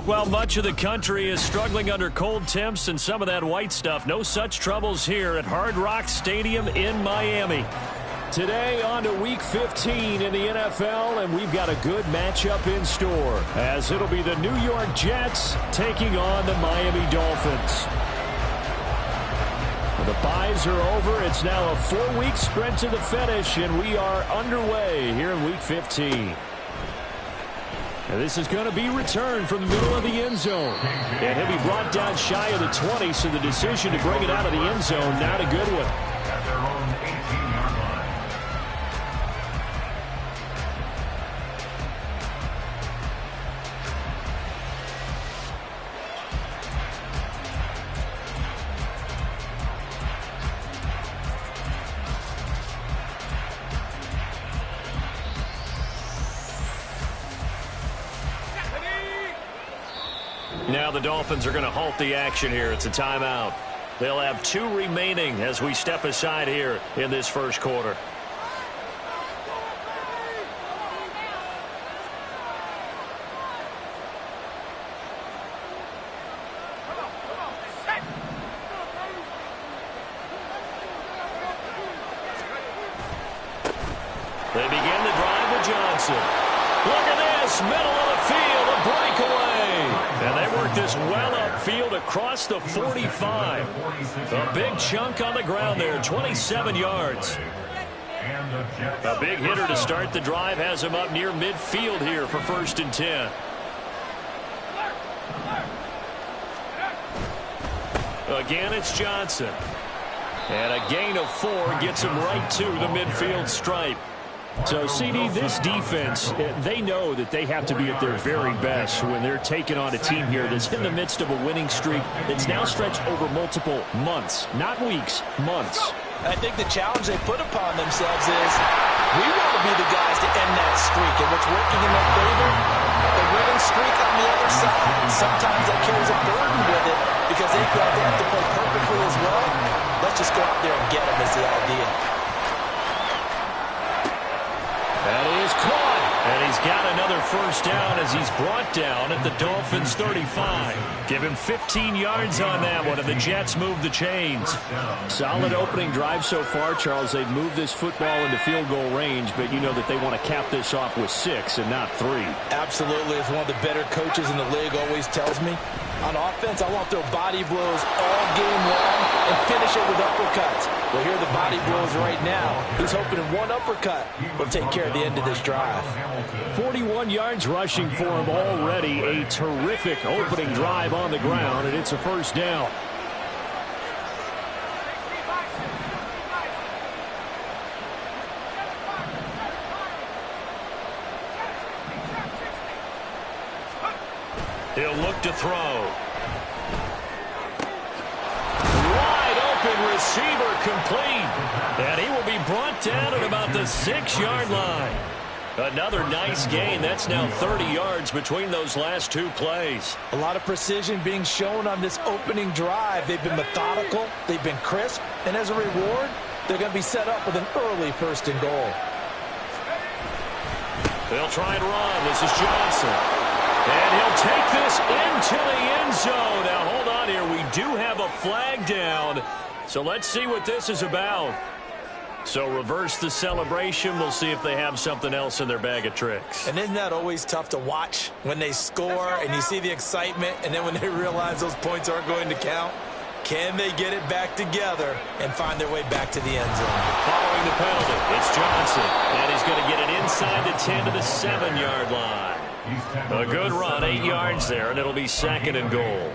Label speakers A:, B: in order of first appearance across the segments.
A: Well, much of the country is struggling under cold temps and some of that white stuff. No such troubles here at Hard Rock Stadium in Miami. Today on to Week 15 in the NFL, and we've got a good matchup in store, as it'll be the New York Jets taking on the Miami Dolphins. The byes are over. It's now a 4-week sprint to the finish, and we are underway here in Week 15. And this is going to be returned from the middle of the end zone. And he'll be brought down shy of the 20, so the decision to bring it out of the end zone, not a good one.
B: At their own 18-yard line.
A: Now the Dolphins are going to halt the action here. It's a timeout. They'll have 2 remaining as we step aside here in this first quarter. They begin the drive with Johnson. Look at this, middle of the field, a breakaway. And they work this well upfield across the 45. A big chunk on the ground there, 27 yards. A big hitter to start the drive has him up near midfield here for 1st and 10. Again, it's Johnson. And a gain of 4 gets him right to the midfield stripe. So, CD, this defense, they know that they have to be at their very best when they're taking on a team here that's in the midst of a winning streak that's now stretched over multiple months, not weeks, months.
C: I think the challenge they put upon themselves is we want to be the guys to end that streak. And what's working in their favor, the winning streak on the other side. Sometimes that carries a burden with it because they feel like they have to play perfectly as well. Let's just go out there and get them is the idea.
A: That is caught. And he's got another first down as he's brought down at the Dolphins' 35. Give him 15 yards on that one, and the Jets move the chains. Solid opening drive so far, Charles. They've moved this football into field goal range, but you know that they want to cap this off with 6 and not 3.
C: Absolutely. As one of the better coaches in the league always tells me, on offense, I want their body blows all game long and finish it with uppercuts. Well, here are the body blows right now. He's hoping in one uppercut will take care of the end of this drive.
A: 41 yards rushing for him already. A terrific opening drive on the ground, and it's a first down. He'll look to throw. Wide open receiver complete. And he will be brought down at about the 6-yard line. Another nice gain. That's now 30 yards between those last 2 plays.
C: A lot of precision being shown on this opening drive. They've been methodical. They've been crisp. And as a reward, they're going to be set up with an early 1st and goal.
A: They'll try and run. This is Johnson. And he'll take this into the end zone. Now, hold on here. We do have a flag down. So let's see what this is about. So reverse the celebration. We'll see if they have something else in their bag of tricks.
C: And isn't that always tough to watch when they score and you see the excitement, and then when they realize those points aren't going to count? Can they get it back together and find their way back to the end zone?
A: Following the penalty, it's Johnson. And he's going to get it inside the 10 to the 7-yard line. A good run, 8 yards there, and it'll be 2nd and goal.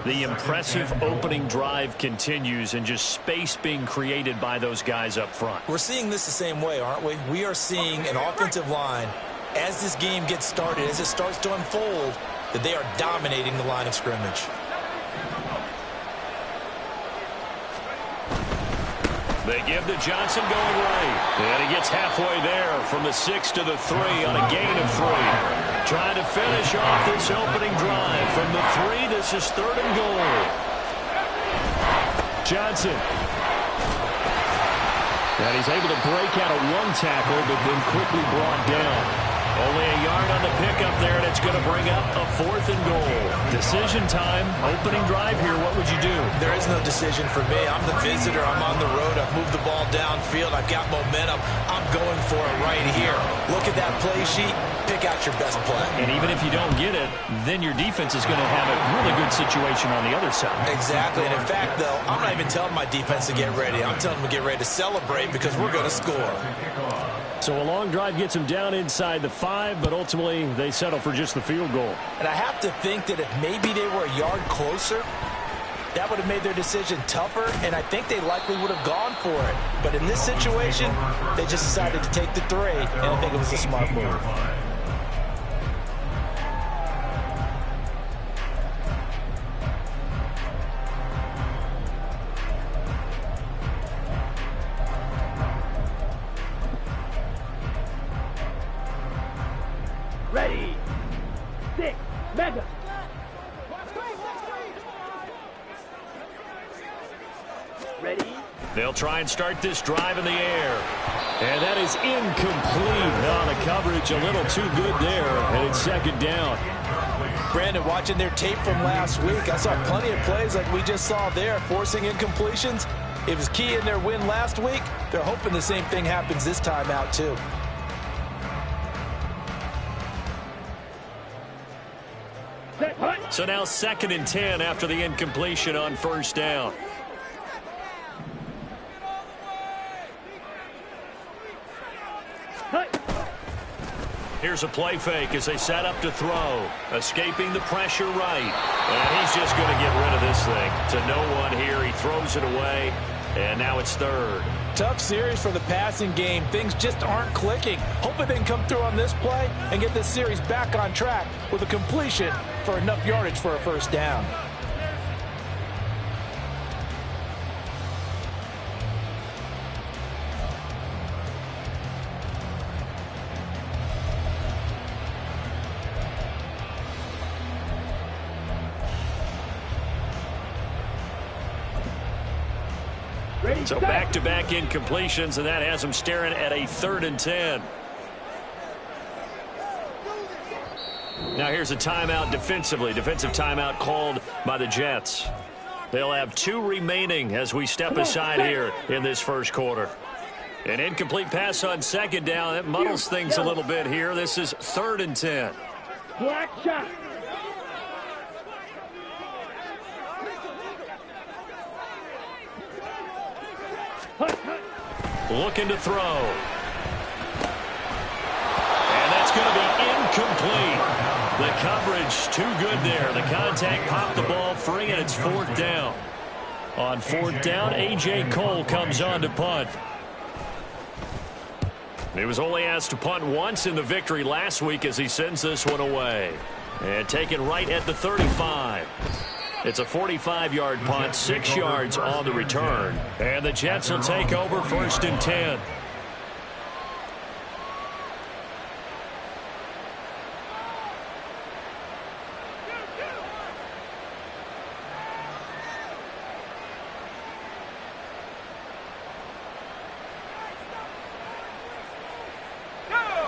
A: The impressive opening drive continues, and just space being created by those guys up front.
C: We're seeing this the same way, aren't we? We are seeing an offensive line, as this game gets started, as it starts to unfold, that they are dominating the line of scrimmage.
A: They give to Johnson going right. And he gets halfway there from the 6 to the 3 on a gain of 3. Trying to finish off this opening drive from the 3. This is 3rd and goal. Johnson. And he's able to break out of 1 tackle, but then quickly brought down. Only a yard on the pickup there, and it's going to bring up a 4th and goal. Decision time, opening drive here. What would you do?
C: There is no decision for me. I'm the visitor. I'm on the road. I've moved the ball downfield. I've got momentum. I'm going for it right here. Look at that play sheet. Pick out your best play.
A: And even if you don't get it, then your defense is going to have a really good situation on the other side.
C: Exactly. And in fact, though, I'm not even telling my defense to get ready. I'm telling them to get ready to celebrate because we're going to score.
A: So a long drive gets them down inside the 5, but ultimately they settle for just the field goal.
C: And I have to think that if maybe they were a yard closer, that would have made their decision tougher, and I think they likely would have gone for it. But in this situation, they just decided to take the 3, and I think it was a smart move.
D: Ready, 6, mega. Ready.
A: They'll try and start this drive in the air. And that is incomplete. No, the coverage a little too good there, and it's 2nd down.
C: Brandon, watching their tape from last week, I saw plenty of plays like we just saw there, forcing incompletions. It was key in their win last week. They're hoping the same thing happens this time out, too.
A: So now 2nd and 10 after the incompletion on 1st down. Here's a play fake as they set up to throw. Escaping the pressure right. And he's just going to get rid of this thing. To no one here. He throws it away. And now it's 3rd.
C: Tough series for the passing game. Things just aren't clicking. Hoping they can come through on this play and get this series back on track with a completion for enough yardage for a 1st down.
A: So back-to-back incompletions, and that has them staring at a 3rd and 10. Now here's a timeout defensively. Defensive timeout called by the Jets. They'll have 2 remaining as we step aside here in this 1st quarter. An incomplete pass on 2nd down. That muddles things a little bit here. This is 3rd and 10.
D: Black shot.
A: Looking to throw. And that's going to be incomplete. The coverage too good there. The contact popped the ball free, and it's 4th down. On 4th down, A.J. Cole comes on to punt. He was only asked to punt once in the victory last week as he sends this one away. And taken right at the 35. It's a 45-yard punt, 6 yards on the return. And the Jets will take over 1st and 10.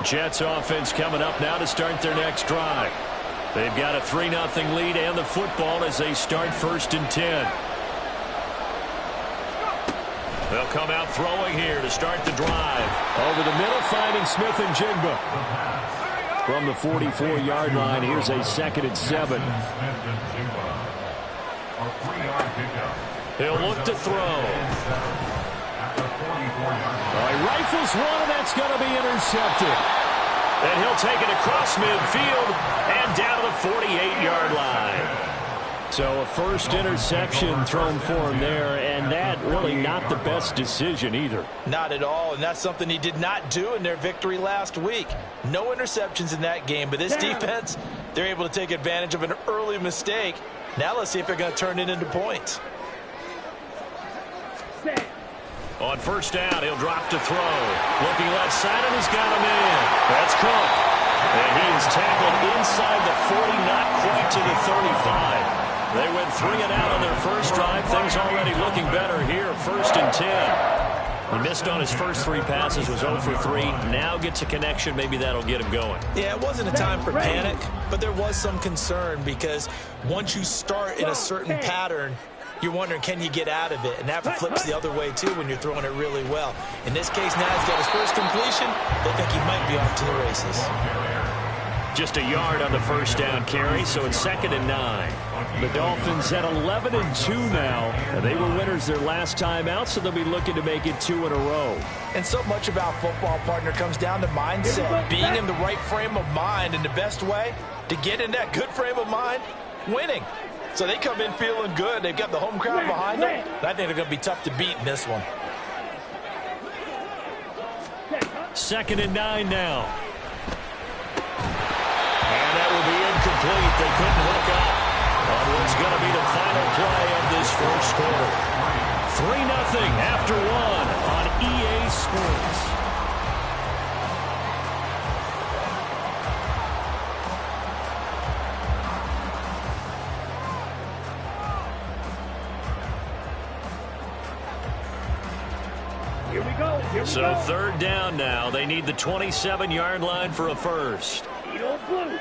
A: Jets offense coming up now to start their next drive. They've got a 3-0 lead and the football as they start 1st and 10. They'll come out throwing here to start the drive. Over the middle, finding Smith and Jigba. From the 44-yard line, here's a 2nd and 7. He'll look to throw. He rifles one, and that's going to be intercepted. And he'll take it across midfield and down to the 48-yard line. So a first interception thrown for him there, and that really not the best decision either.
C: Not at all, and that's something he did not do in their victory last week. No interceptions in that game, but this defense, they're able to take advantage of an early mistake. Now let's see if they're going to turn it into points.
A: On 1st down, he'll drop to throw. Looking left side, and he's got him in. That's Cook. And he is tackled inside the 40, not quite to the 35. They went 3 and out on their first drive. Things already looking better here, 1st and 10. He missed on his first 3 passes, was 0 for 3. Now gets a connection. Maybe that'll get him going.
C: Yeah, it wasn't a time for panic, but there was some concern because once you start in a certain pattern, you're wondering, can you get out of it? And that flips the other way, too, when you're throwing it really well. In this case, now he's got his first completion. They think he might be off to the races.
A: Just a yard on the first down carry, so it's 2nd and 9. The Dolphins at 11-2 now. And they were winners their last time out, so they'll be looking to make it 2 in a row.
C: And so much about football, partner, comes down to mindset. Being in the right frame of mind, and the best way to get in that good frame of mind, winning. So they come in feeling good. They've got the home crowd behind them. And I think they're going to be tough to beat in this one.
A: 2nd and 9 now. And that will be incomplete. They couldn't hook up on what's going to be the final play of this first quarter. 3-0 after 1 on EA Sports.
D: Here we go.
A: So 3rd down now. They need the 27-yard line for a first.
D: Eagle blue.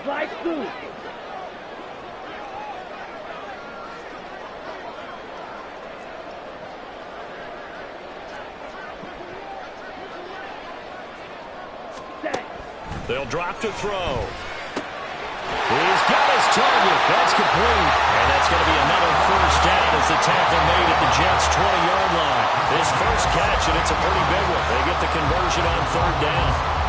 D: Slide through. Set.
A: They'll drop to throw. He's got his target. That's complete. And that's going to be another first down as the tackle made at the Jets' 20-yard line. His first catch, and it's a pretty big one. They get the conversion on 3rd down.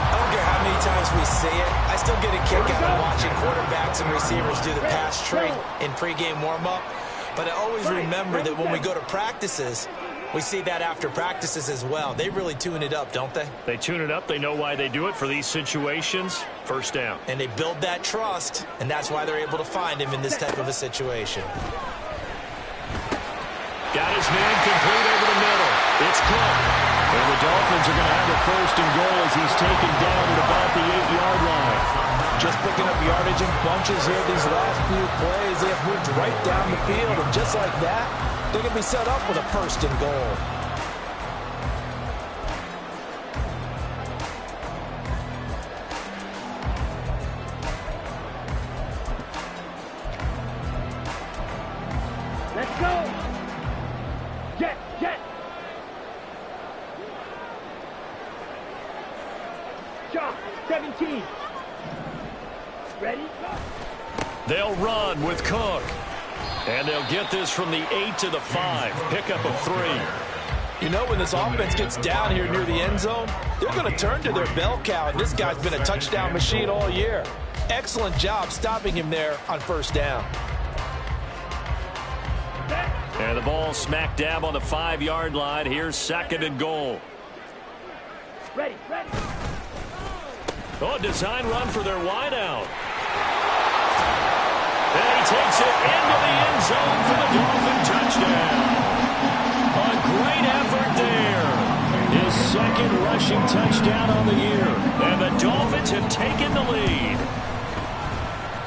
C: I don't care how many times we see it. I still get a kick out of watching quarterbacks and receivers do the pass tree in pregame warm-up. But I always remember that when we go to practices, we see that after practices as well. They really tune it up, don't they?
A: They tune it up. They know why they do it for these situations. First down.
C: And they build that trust, and that's why they're able to find him in this type of a situation.
A: Got his man complete over the middle. It's Cook. And the Dolphins are going to have a 1st and goal as he's taken down at about the 8-yard line.
C: Just picking up yardage in bunches here these last few plays. They have moved right down the field, and just like that, they're going to be set up with a 1st and goal.
D: Let's go. Jet, jet. Shot, 17. Ready?
A: They'll run with Cook. And they'll get this from the 8 to the 5. Pickup of 3.
C: You know, when this offense gets down here near the end zone, they're going to turn to their bell cow, and this guy's been a touchdown machine all year. Excellent job stopping him there on 1st down.
A: And the ball smack dab on the 5-yard line. Here's 2nd and goal.
D: Ready, ready.
A: Oh, design run for their wideout. And he takes it into the end zone for the Dolphin touchdown. A great effort there. His 2nd rushing touchdown on the year. And the Dolphins have taken the lead.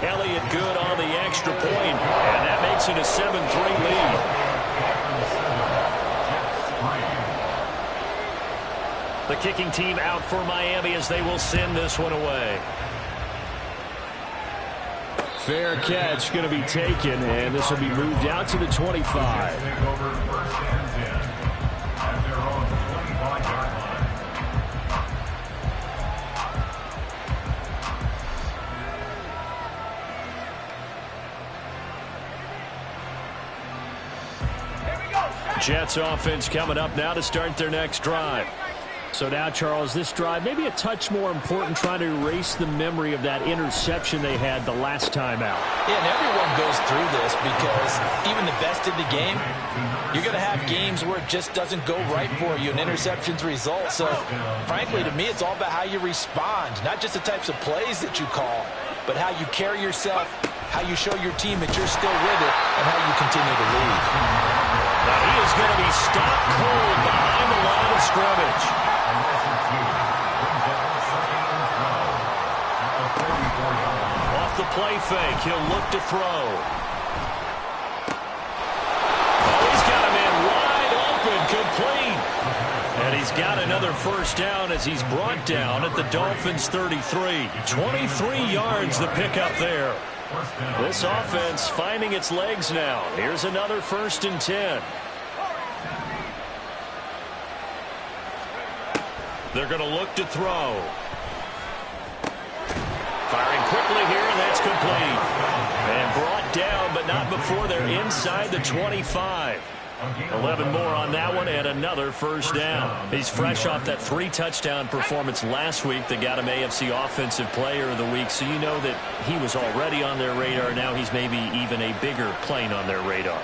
A: Elliott good on the extra point, and that makes it a 7-3 lead. The kicking team out for Miami as they will send this one away. Fair catch going to be taken, and this will be moved out to the 25. Jets offense coming up now to start their next drive. So now, Charles, this drive maybe a touch more important, trying to erase the memory of that interception they had the last time out.
C: Yeah, and everyone goes through this because even the best in the game, you're going to have games where it just doesn't go right for you, and interceptions result. So, frankly, to me, it's all about how you respond, not just the types of plays that you call, but how you carry yourself, how you show your team that you're still with it, and how you continue to lead.
A: Now he is going to be stopped cold behind the line of scrimmage. Off the play fake, he'll look to throw. complete. And he's got another first down as he's brought down at the Dolphins' 33. 23 yards the pickup there. This offense finding its legs now. Here's another 1st and 10. They're going to look to throw. Firing quickly here, and that's complete. And brought down, but not before they're inside the 25. 11 more on that one, and another first down. He's fresh off that 3-touchdown performance last week that got him AFC Offensive Player of the Week, so you know that he was already on their radar. Now he's maybe even a bigger plane on their radar.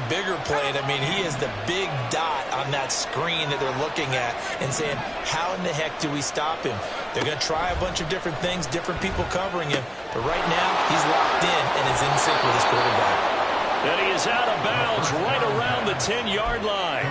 C: Bigger plane. I mean, he is the big dot on that screen that they're looking at and saying, how in the heck do we stop him? They're going to try a bunch of different things, different people covering him, but right now he's locked in and is in sync with his quarterback.
A: And he is out of bounds right around the 10-yard line.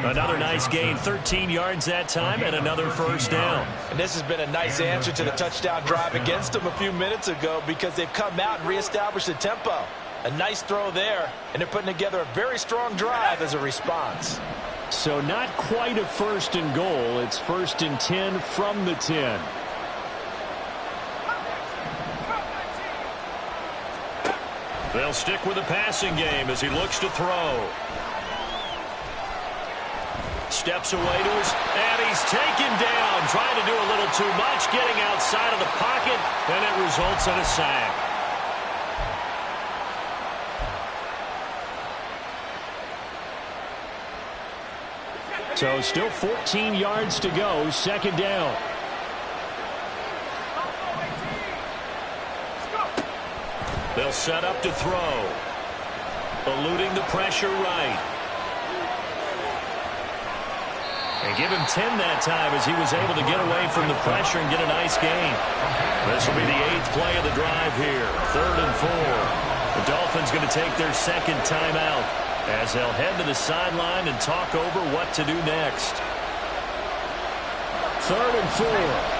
A: Another nice gain, 13 yards that time, and another first down.
C: And this has been a nice answer to the touchdown drive against them a few minutes ago because they've come out and reestablished the tempo. A nice throw there, and they're putting together a very strong drive as a response.
A: So not quite a 1st and goal. It's 1st and 10 from the 10. They'll stick with the passing game as he looks to throw. Steps away to his, and he's taken down, trying to do a little too much, getting outside of the pocket, and it results in a sack. So still 14 yards to go, 2nd down. They'll set up to throw. Eluding the pressure right. And give him 10 that time as he was able to get away from the pressure and get a nice gain. This will be the 8th play of the drive here. 3rd and 4. The Dolphins going to take their 2nd timeout as they'll head to the sideline and talk over what to do next. 3rd and 4.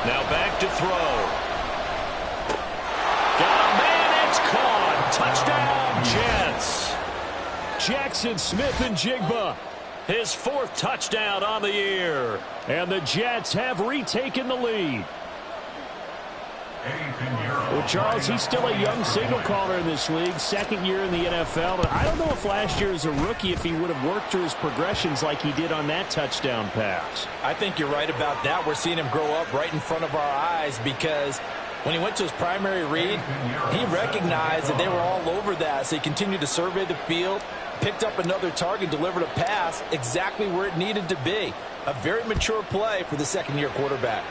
A: Now back to throw. Got a man, it's caught. Touchdown, Jets. Jackson Smith-Njigba, his 4th touchdown on the year. And the Jets have retaken the lead. Well, Charles, he's still a young signal caller in this league, 2nd year in the NFL. But I don't know if last year as a rookie, if he would have worked through his progressions like he did on that touchdown pass.
C: I think you're right about that. We're seeing him grow up right in front of our eyes because when he went to his primary read, he recognized that they were all over that. So he continued to survey the field, picked up another target, delivered a pass exactly where it needed to be. A very mature play for the 2nd-year quarterback.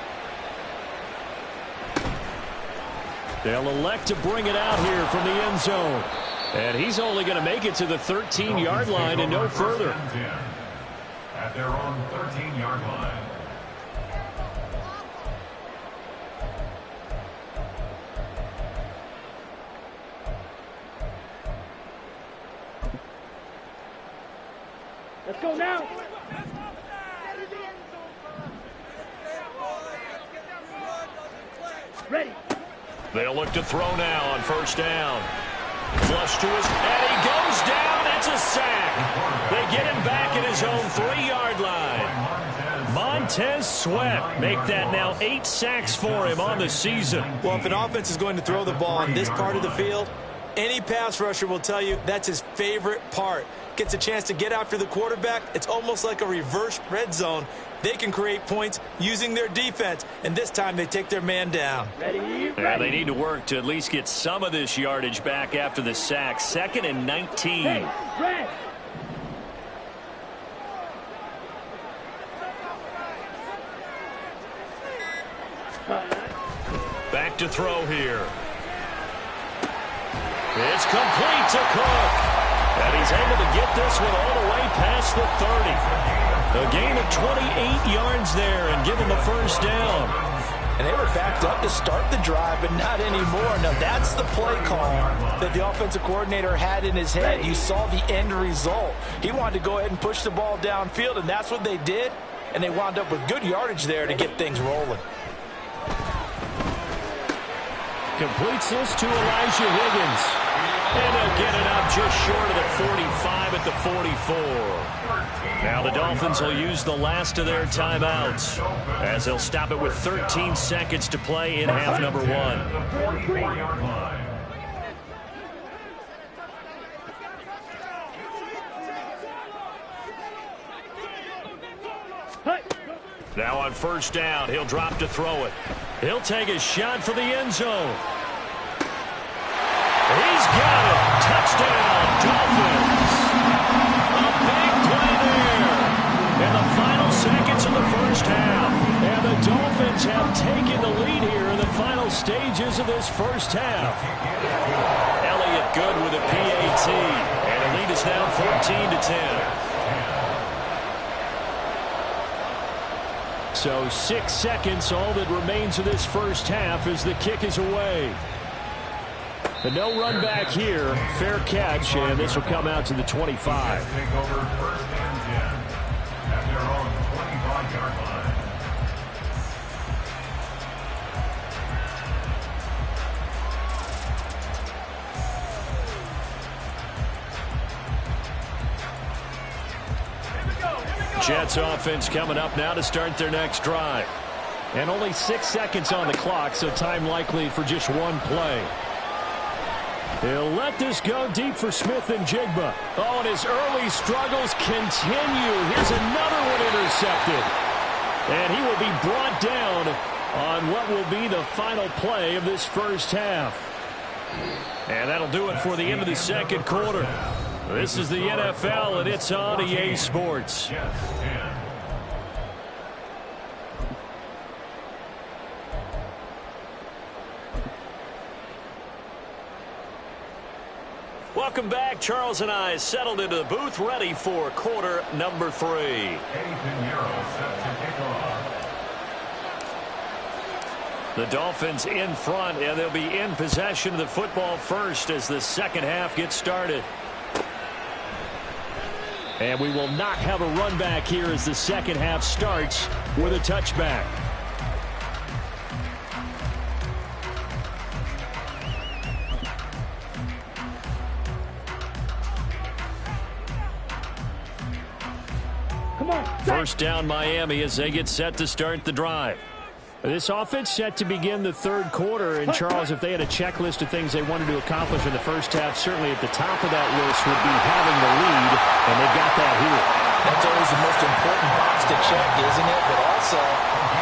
A: They'll elect to bring it out here from the end zone. And he's only going to make it to the 13-yard line and no further.
B: At their own 13-yard line.
D: Let's go now. Ready.
A: They'll look to throw now on 1st down. Flush to his, and he goes down. It's a sack. They get him back at his own 3-yard line. Montez Sweat make that now 8 sacks for him on the season.
C: Well, if an offense is going to throw the ball on this part of the field, any pass rusher will tell you that's his favorite part. Gets a chance to get after the quarterback. It's almost like a reverse red zone. They can create points using their defense, and this time they take their man down.
D: Ready.
A: Yeah, they need to work to at least get some of this yardage back after the sack. 2nd and 19.
D: Hey, red.
A: Back to throw here. It's complete to Cook. And he's able to get this one all the way past the 30. A gain of 28 yards there and give him the first down.
C: And they were backed up to start the drive, but not anymore. Now, that's the play call that the offensive coordinator had in his head. You saw the end result. He wanted to go ahead and push the ball downfield, and that's what they did. And they wound up with good yardage there to get things rolling.
A: Completes this to Elijah Higgins. And they'll get it up just short of the 45 at the 44. Now the Dolphins will use the last of their timeouts as they'll stop it with 13 seconds to play in half number 1. Now on first down, he'll drop to throw it. He'll take a shot for the end zone. He's got it. Touchdown, Dolphins. A big play there in the final seconds of the first half. And the Dolphins have taken the lead here in the final stages of this first half. Elliott good with a PAT. And the lead is now 14-10. So 6 seconds, all that remains of this first half as the kick is away. And no run back here. Fair catch, and this will come out to the 25.
B: Take over first and 10 at their own 25-yard line.
A: Jets offense coming up now to start their next drive. And only 6 seconds on the clock, so time likely for just one play. He'll let this go deep for Smith and Jigba. Oh, and his early struggles continue. Here's another one intercepted. And he will be brought down on what will be the final play of this first half. And that'll do it for the end of the second quarter. This is the NFL, and it's on EA Sports. Welcome back. Charles and I settled into the booth, ready for quarter number 3. The Dolphins in front, and they'll be in possession of the football first as the second half gets started. And we will not have a run back here as the second half starts with a touchback. First down Miami as they get set to start the drive. This offense set to begin the third quarter. And, Charles, if they had a checklist of things they wanted to accomplish in the first half, certainly at the top of that list would be having the lead, and they've got that here.
C: That's always the most important box to check, isn't it? But also,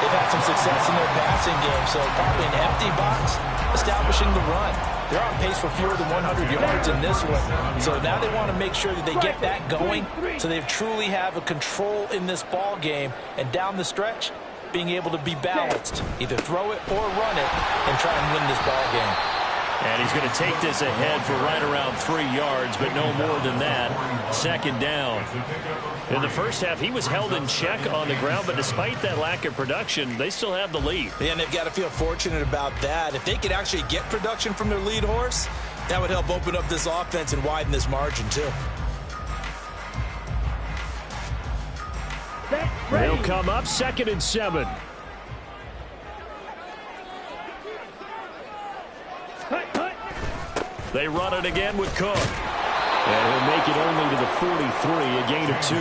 C: they've had some success in their passing game, so probably an empty box, establishing the run. They're on pace for fewer than 100 yards in this one. So now they want to make sure that they get that going so they truly have a control in this ball game. And down the stretch, being able to be balanced, either throw it or run it and try and win this ball game.
A: And he's going to take this ahead for right around 3 yards, but no more than that. Second down. In the first half, he was held in check on the ground, but despite that lack of production, they still have the lead.
C: And they've got to feel fortunate about that. If they could actually get production from their lead horse, that would help open up this offense and widen this margin, too.
A: They'll come up 2nd and 7. They run it again with Cook. And he'll make it only to the 43, a gain of 2.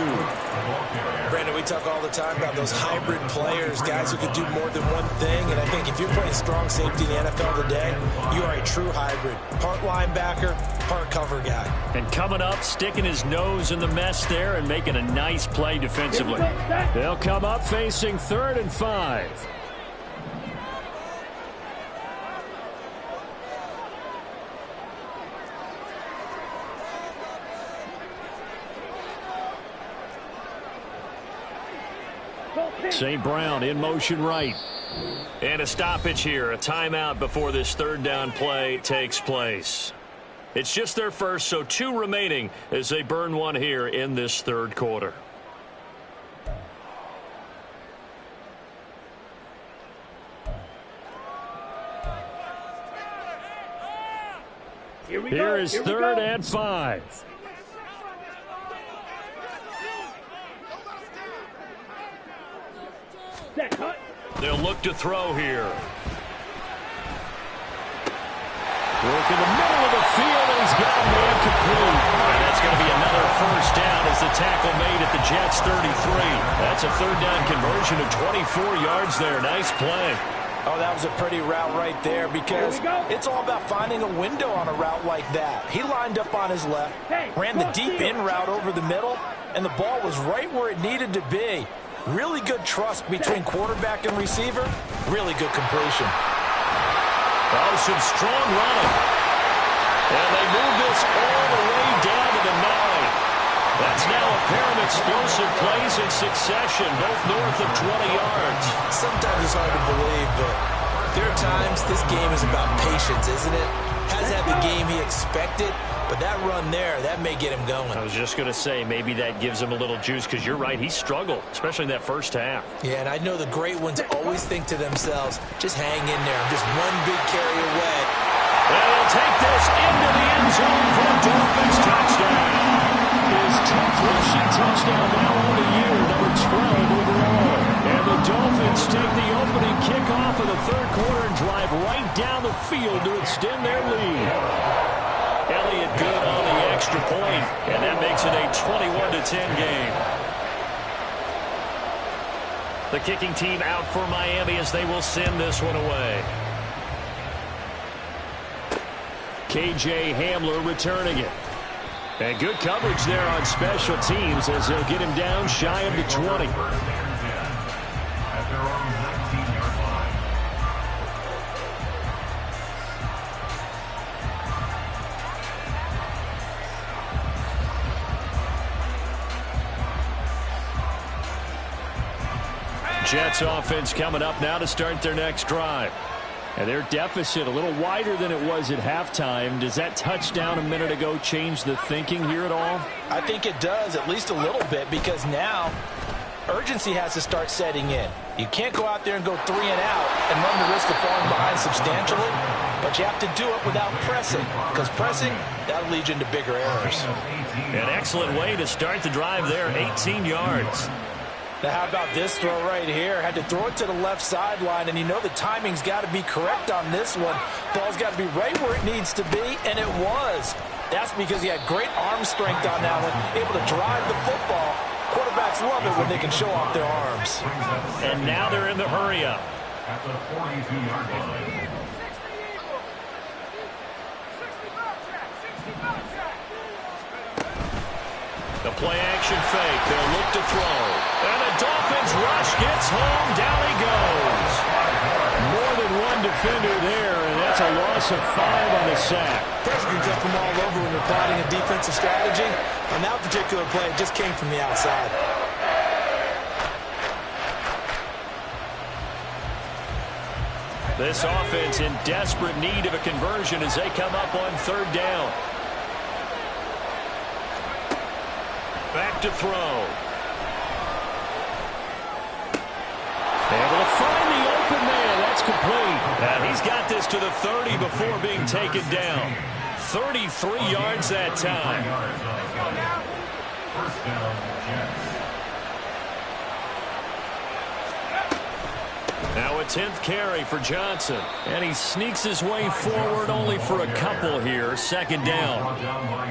C: Brandon, we talk all the time about those hybrid players, guys who can do more than one thing. And I think if you're playing strong safety in the NFL today, you are a true hybrid. Part linebacker, part cover guy.
A: And coming up, sticking his nose in the mess there and making a nice play defensively. They'll come up facing 3rd and 5. St. Brown in motion right. And a stoppage here, a timeout before this third down play takes place. It's just their first, so 2 remaining as they burn one here in this third quarter. Here is 3rd and 5. They'll look to throw here. Working the middle of the field, and he's got a man complete. And that's going to be another first down as the tackle made at the Jets' 33. That's a third down conversion of 24 yards there. Nice play.
C: Oh, that was a pretty route right there because it's all about finding a window on a route like that. He lined up on his left, ran the deep in route over the middle, and the ball was right where it needed to be. Really good trust between quarterback and receiver. Really good completion.
A: Oh, some strong running. And they move this all the way down to the 9. That's now a pair of explosive plays in succession, both north of 20 yards.
C: Sometimes it's hard to believe, but there are times this game is about patience, isn't it? Hasn't had the game he expected, but that run there, that may get him going.
A: I was just going to say, maybe that gives him a little juice, because you're right, he struggled, especially in that first half.
C: Yeah, and I know the great ones always think to themselves, just hang in there, I'm just one big carry away.
A: They'll take this into the end zone for a Dolphins touchdown. His 10th rushing touchdown now on the year, number 12 overall. And the Dolphins take the opening kickoff of the third quarter and drive right down the field to extend their lead. Elliott good on the extra point, and that makes it a 21-10 game. The kicking team out for Miami as they will send this one away. KJ Hamler returning it. And good coverage there on special teams as they'll get him down shy of the 20.
B: At their own 19-yard line.
A: Jets offense coming up now to start their next drive. And their deficit a little wider than it was at halftime. Does that touchdown a minute ago change the thinking here at all?
C: I think it does, at least a little bit, because now urgency has to start setting in. You can't go out there and go 3 and out and run the risk of falling behind substantially, but you have to do it without pressing, because pressing, that'll lead you into bigger errors.
A: An excellent way to start the drive there, 18 yards.
C: Now, how about this throw right here? Had to throw it to the left sideline, and you know the timing's got to be correct on this one. Ball's got to be right where it needs to be, and it was. That's because he had great arm strength on that one, able to drive the football. Quarterbacks love it when they can show off their arms.
A: And now they're in the hurry-up.
B: At the 42-yard line.
A: The play-action fake. They'll look to throw. And the Dolphins rush gets home. Down he goes. More than one defender there, and that's a loss of 5 on the sack.
C: Pressure can come from all over when you're plotting a defensive strategy. On that particular play, it just came from the outside.
A: This offense in desperate need of a conversion as they come up on third down. Back to throw. Able to find the open man. That's complete. And he's got this to the 30 before being taken down. 33 yards that time.
B: First down, Jets.
A: Now a 10th carry for Johnson. And he sneaks his way forward only for a couple here. Second down.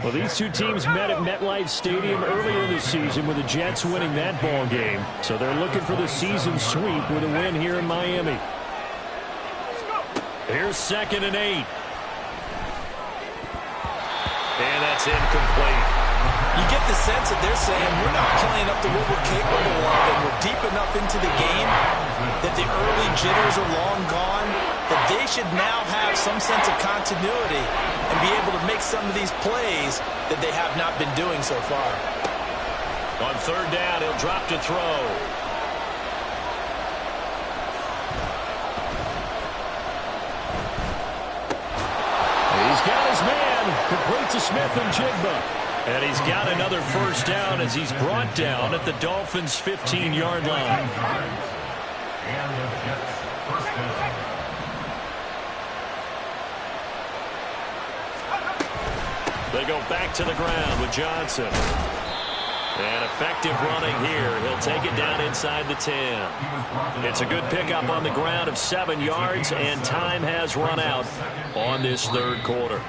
A: Well, these two teams met at MetLife Stadium earlier in the season with the Jets winning that ball game. So they're looking for the season sweep with a win here in Miami. Here's 2nd and 8. And that's incomplete.
C: You get the sense that they're saying we're not playing up to what we're capable of, and we're deep enough into the game that the early jitters are long gone, that they should now have some sense of continuity and be able to make some of these plays that they have not been doing so far.
A: On third down, he'll drop to throw. He's got his man. Complete to Smith and Jigba. And he's got another first down as he's brought down at the Dolphins' 15-yard line.
B: And the Jets first down.
A: They go back to the ground with Johnson. And effective running here. He'll take it down inside the 10. It's a good pickup on the ground of 7 yards, and time has run out on this third quarter.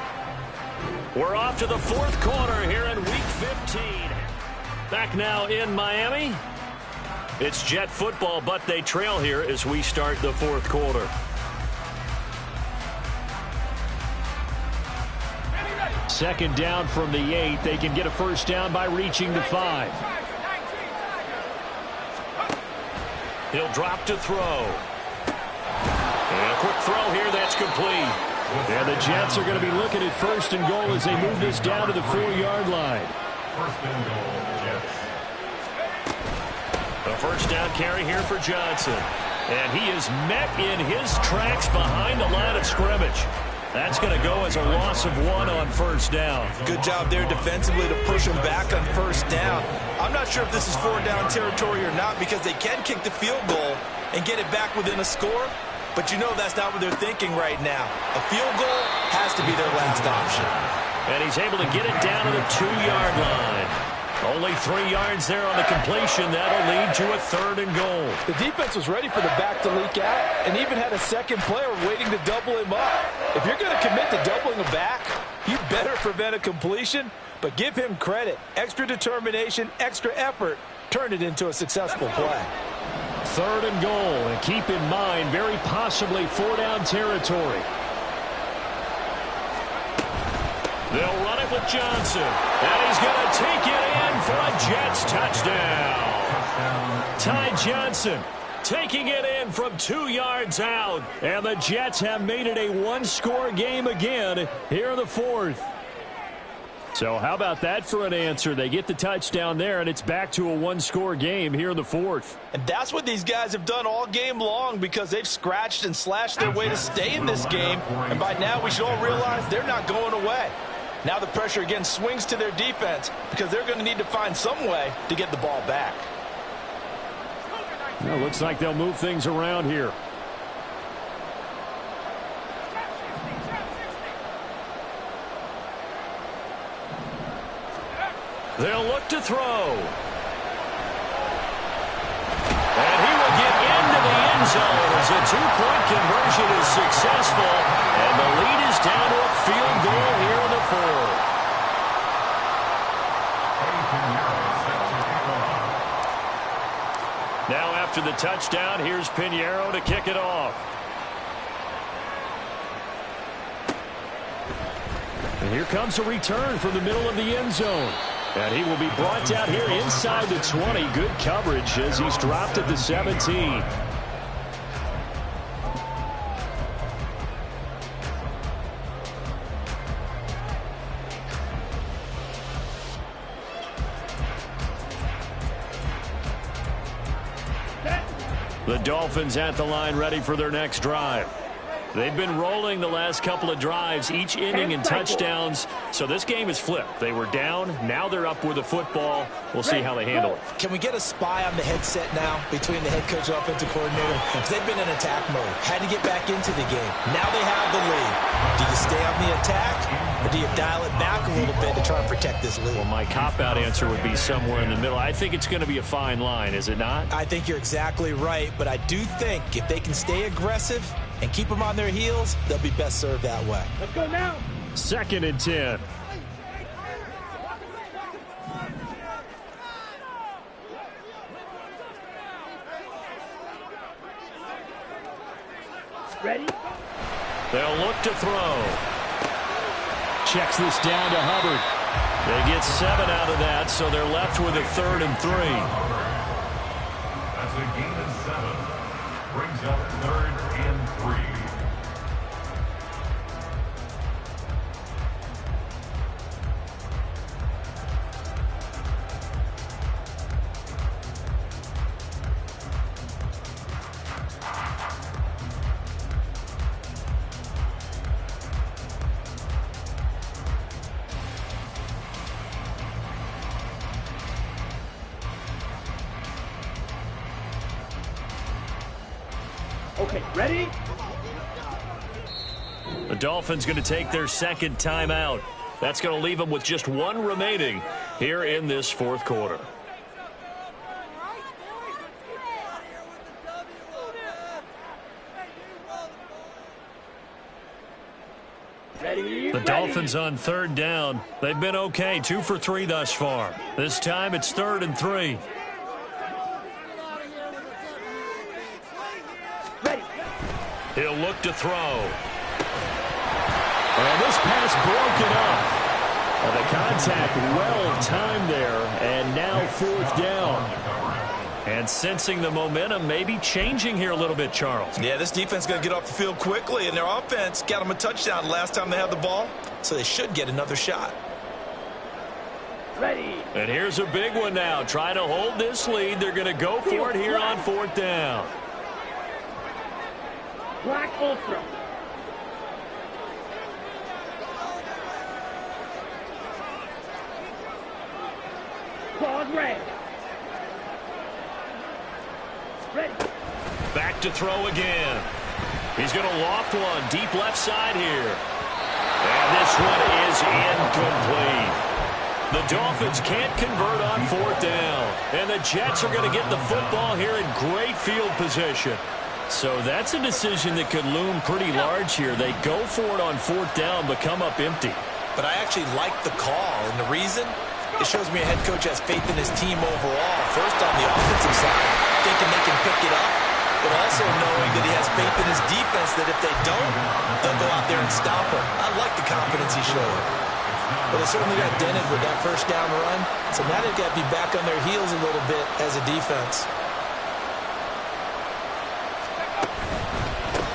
A: We're off to the fourth quarter here in Week 15. Back now in Miami. It's Jet football, but they trail here as we start the fourth quarter.
E: Second down from the 8. They can get a first down by reaching the 5.
A: He'll drop to throw. And a quick throw here that's complete.
E: And the Jets are going to be looking at first and goal as they move this down to the 4-yard line.
B: First and goal, Jets.
A: A first down carry here for Johnson. And he is met in his tracks behind the line of scrimmage. That's going to go as a loss of 1 on first down.
C: Good job there defensively to push him back on first down. I'm not sure if this is 4-down territory or not because they can kick the field goal and get it back within a score. But you know that's not what they're thinking right now. A field goal has to be their last option.
A: And he's able to get it down to the 2-yard line. Only 3 yards there on the completion. That'll lead to a third and goal.
C: The defense was ready for the back to leak out and even had a second player waiting to double him up. If you're going to commit to doubling a back, you better prevent a completion, but give him credit. Extra determination, extra effort, turned it into a successful play.
E: Third and goal, and keep in mind, very possibly 4-down territory.
A: They'll run it with Johnson, and he's going to take it in for a Jets touchdown. Ty Johnson taking it in from 2 yards out, and the Jets have made it a one-score game again here in the fourth.
E: So how about that for an answer? They get the touchdown there, and it's back to a one-score game here in the fourth.
C: And that's what these guys have done all game long because they've scratched and slashed their way to stay in this game. And by now we should all realize they're not going away. Now the pressure again swings to their defense because they're going to need to find some way to get the ball back.
E: Well, looks like they'll move things around here.
A: They'll look to throw. And he will get into the end zone as a two-point conversion is successful. And the lead is down to a field goal here in the fourth. Now after the touchdown, here's Pinheiro to kick it off.
E: And here comes a return from the middle of the end zone. And he will be brought down here inside the 20. Good coverage as he's dropped at the 17. The Dolphins at the line ready for their next drive. They've been rolling the last couple of drives, each inning in touchdowns. So this game is flipped. They were down. Now they're up with the football. We'll see how they handle it.
C: Can we get a spy on the headset now between the head coach and offensive coordinator? Because they've been in attack mode. Had to get back into the game. Now they have the lead. Do you stay on the attack or do you dial it back a little bit to try and protect this lead?
A: Well, my cop-out answer would be somewhere in the middle. I think it's going to be a fine line, is it not?
C: I think you're exactly right, but I do think if they can stay aggressive and keep them on their heels, they'll be best served that way.
D: Let's go now.
E: 2nd and 10.
D: Ready?
A: They'll look to throw.
E: Checks this down to Hubbard.
A: They get 7 out of that, so they're left with a 3rd and 3.
B: That's a gain of 7. Brings up 3rd and 3.
D: Okay, ready?
A: The Dolphins going to take their 2nd timeout. That's going to leave them with just 1 remaining here in this fourth quarter. The Dolphins on third down. They've been okay, 2 for 3 thus far. This time it's 3rd and 3. He'll look to throw.
E: And this pass broken up. The contact well timed there, and now 4th down.
A: And sensing the momentum, maybe changing here a little bit, Charles.
C: Yeah, this defense is going to get off the field quickly, and their offense got them a touchdown last time they had the ball, so they should get another shot.
D: Ready.
A: And here's a big one now. Trying to hold this lead. They're going to go for it here on 4th down.
D: Black Ultra. Pause red. Ready.
A: Back to throw again. He's going to loft one deep left side here. And this one is incomplete. The Dolphins can't convert on 4th down. And the Jets are going to get the football here in great field position. So that's a decision that could loom pretty large here. They go for it on 4th down, but come up empty.
C: But I actually like the call, and the reason? It shows me a head coach has faith in his team overall. First on the offensive side, thinking they can pick it up, but also knowing that he has faith in his defense that if they don't, they'll go out there and stop him. I like the confidence he showed. But they certainly got dented with that first down run, so now they've got to be back on their heels a little bit as a defense.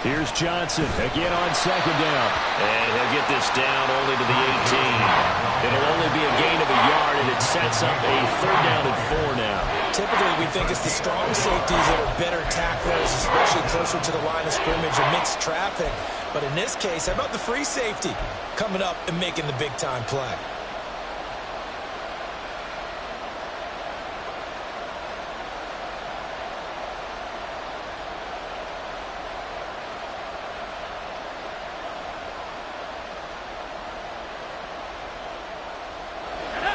E: Here's Johnson again on 2nd down.
A: And he'll get this down only to the 18. It'll only be a gain of a yard, and it sets up a 3rd down and 4 now.
C: Typically, we think it's the strong safeties that are better tacklers, especially closer to the line of scrimmage amidst traffic. But in this case, how about the free safety coming up and making the big-time play?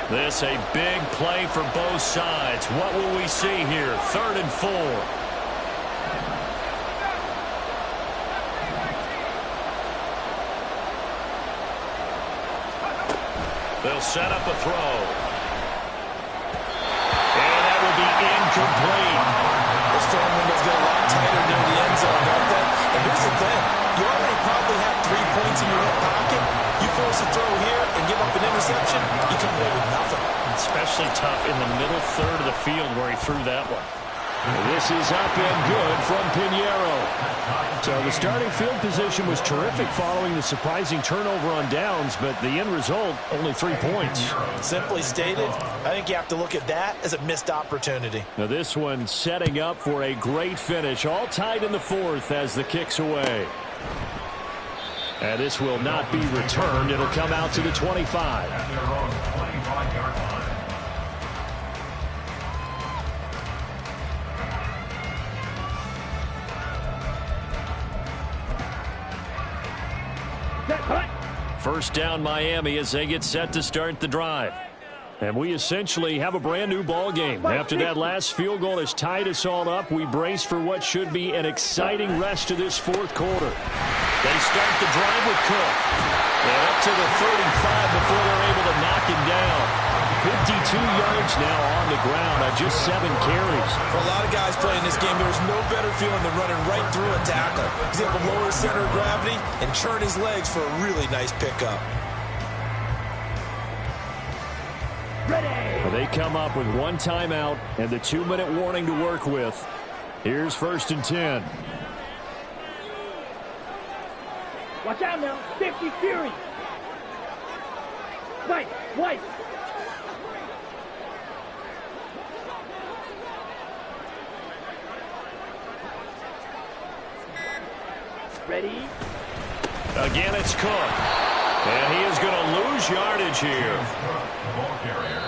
A: This a big play for both sides. What will we see here? 3rd and 4. They'll set up a throw. And that will be incomplete.
C: The strong windows get a lot tighter near the end zone, don't they? And here's the thing. You already probably have 3 points in your hip pocket. You force a throw here and give up an interception, you come away with nothing.
A: Especially tough in the middle third of the field where he threw that one.
E: This is up and good from Pinheiro. So the starting field position was terrific following the surprising turnover on downs, but the end result, only 3 points.
C: Simply stated, I think you have to look at that as a missed opportunity.
E: Now this one setting up for a great finish, all tied in the 4th as the kick's away. And this will not be returned. It'll come out to the 25.
B: At their own 25-yard line.
A: First down Miami as they get set to start the drive.
E: And we essentially have a brand new ball game. After that last field goal has tied us all up, we brace for what should be an exciting rest of this 4th quarter.
A: They start the drive with Cook. And up to the 35 before they're able to knock him down.
E: 52 yards now on the ground on just 7 carries.
C: For a lot of guys playing this game, there's no better feeling than running right through a tackle. He's able to lower his center of gravity and churn his legs for a really nice pickup.
E: Well, they come up with 1 timeout and the 2-minute warning to work with. Here's 1st and 10.
D: Watch out now. 50 Fury. White. Ready?
A: Again, it's Cook. And he is going to lose yardage here.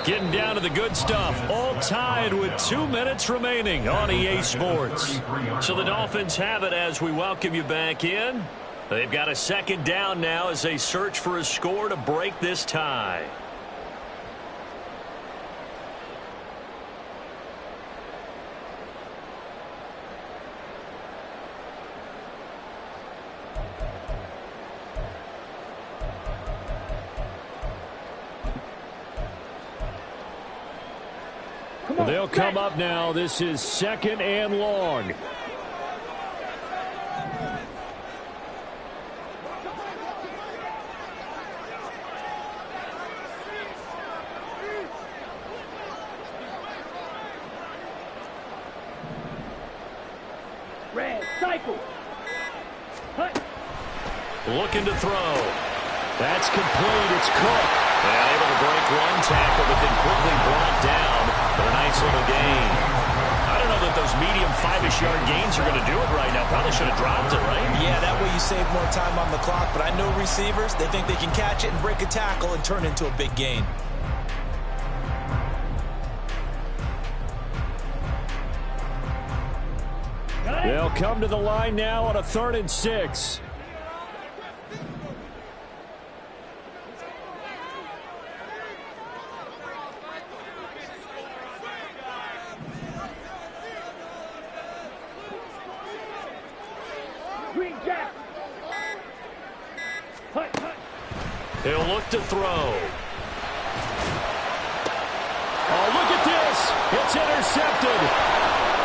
A: Getting down to the good stuff. All tied with 2 minutes remaining on EA Sports. So the Dolphins have it as we welcome you back in. They've got a 2nd down now as they search for a score to break this tie.
E: They'll come up now. This is 2nd and long.
D: Red, cycle. Hut.
E: Looking to throw. That's complete. It's Cook. And able to break one tackle, but then quickly brought down for a nice little gain. I don't know that those medium 5-ish yard gains are going to do it right now. Probably should have dropped it, right?
C: Yeah, that way you save more time on the clock. But I know receivers, they think they can catch it and break a tackle and turn into a big gain.
E: They'll come to the line now on a 3rd and 6.
D: Green Jack. Hut, hut.
E: He'll look to throw. Oh, look at this. It's intercepted.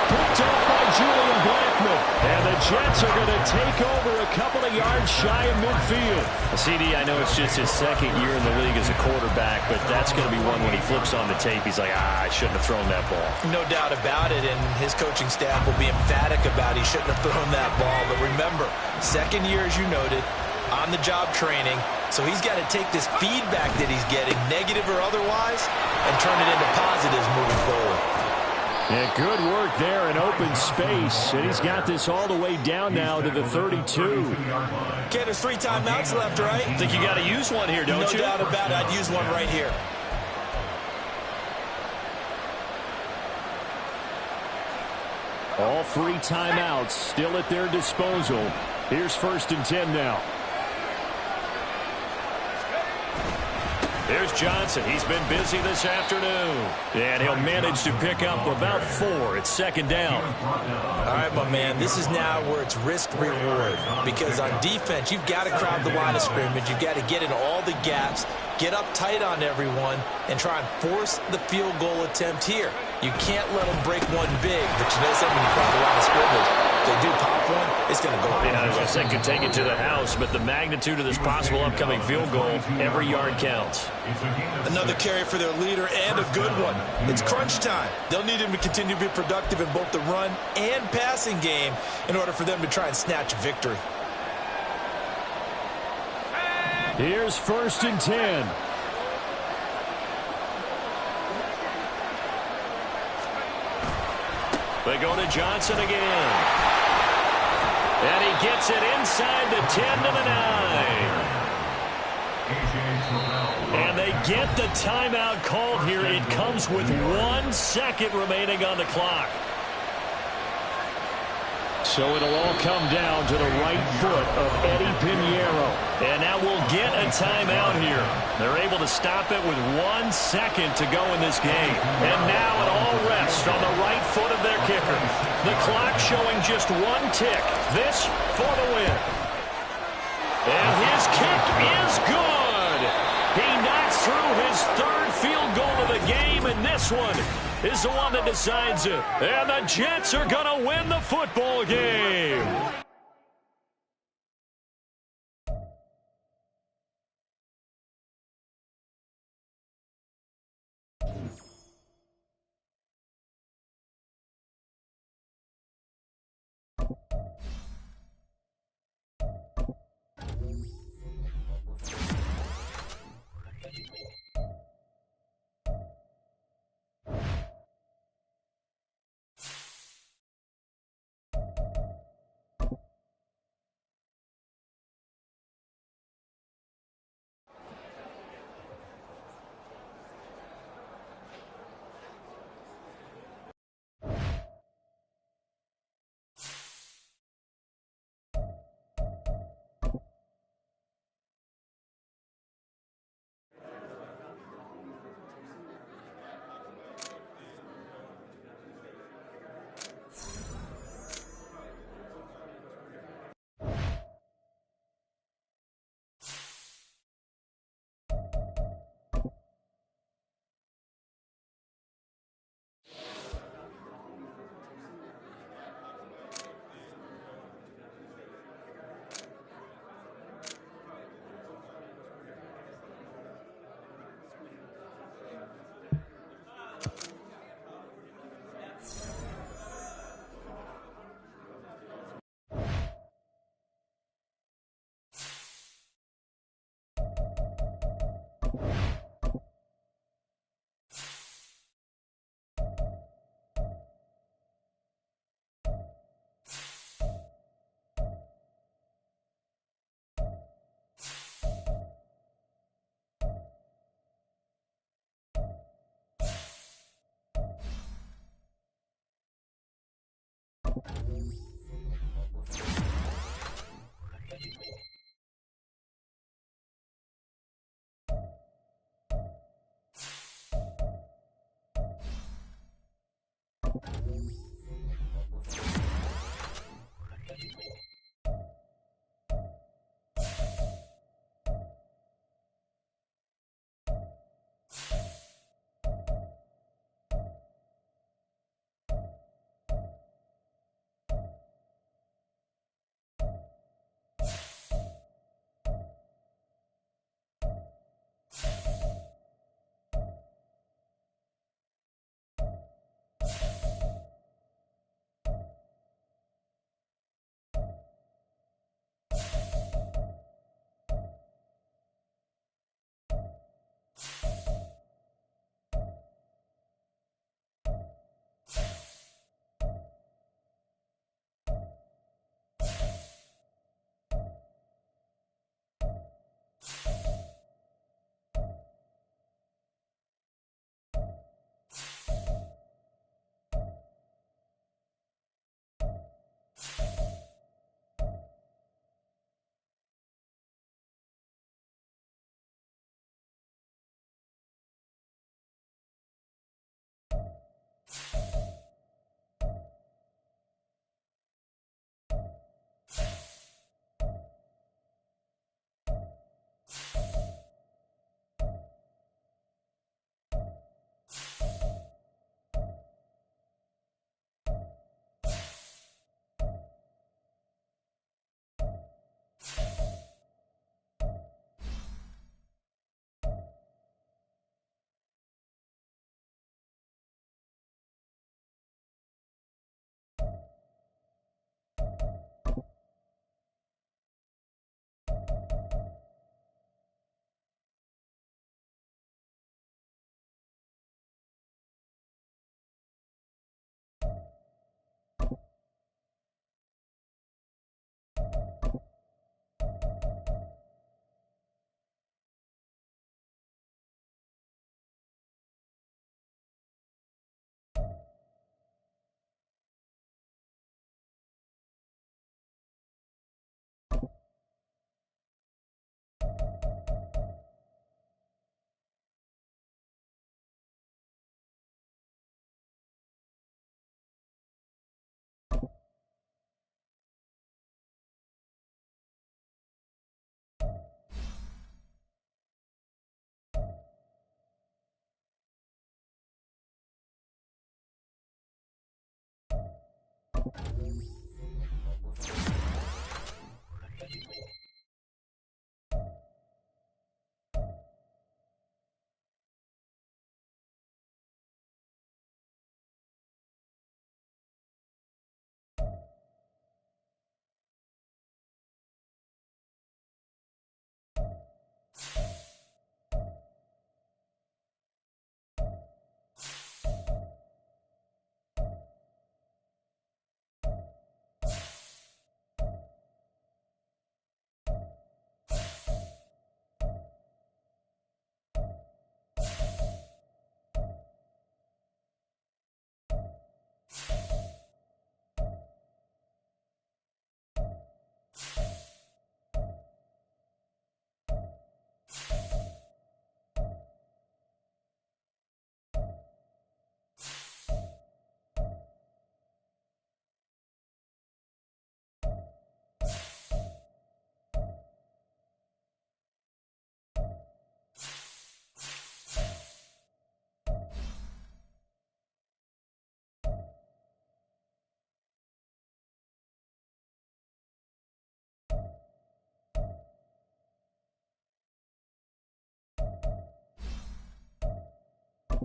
E: Picked up by Julian Blackmon. And the Jets are going to take over a couple of yards shy of midfield. CD, I know it's just his 2nd year in the league as a quarterback, but that's going to be one when he flips on the tape. He's like, I shouldn't have thrown that ball.
C: No doubt about it, and his coaching staff will be emphatic about he shouldn't have thrown that ball. But remember, 2nd year, as you noted, on-the-job training. So he's got to take this feedback that he's getting, negative or otherwise, and turn it into positives moving forward.
E: Yeah, good work there in open space. And he's got this all the way down now to the 32.
C: Okay, there's 3 timeouts left, right?
E: I think you got to use one here, don't you?
C: No doubt about it. I'd use one right here.
E: All 3 timeouts still at their disposal. Here's 1st and 10 now. There's Johnson. He's been busy this afternoon. And he'll manage to pick up about 4. It's 2nd down.
C: All right, my man, this is now where it's risk-reward. Because on defense, you've got to crowd the line of scrimmage. You've got to get in all the gaps, get up tight on everyone, and try and force the field goal attempt here. You can't let them break one big, but you know something, when you crowd the line of scrimmage, if they do pop one, it's going to go.
E: I was going to say could take it to the house, but the magnitude of this possible upcoming field goal, every yard counts.
C: Another carry for their leader, and a good one. It's crunch time. They'll need him to continue to be productive in both the run and passing game in order for them to try and snatch victory.
E: Here's 1st and 10. They go to Johnson again. And he gets it inside the 10 to the 9. And they get the timeout called here. It comes with 1 second remaining on the clock. So it'll all come down to the right foot of Eddie Pinheiro. And now we'll get a timeout here. They're able to stop it with 1 second to go in this game. And now it all rests on the right foot of their kicker. The clock showing just 1 tick. This for the win. And his kick is good. He knocks through his 3rd field goal of the game, and this one is the one that decides it. And the Jets are going to win the football game.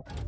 D: Bye.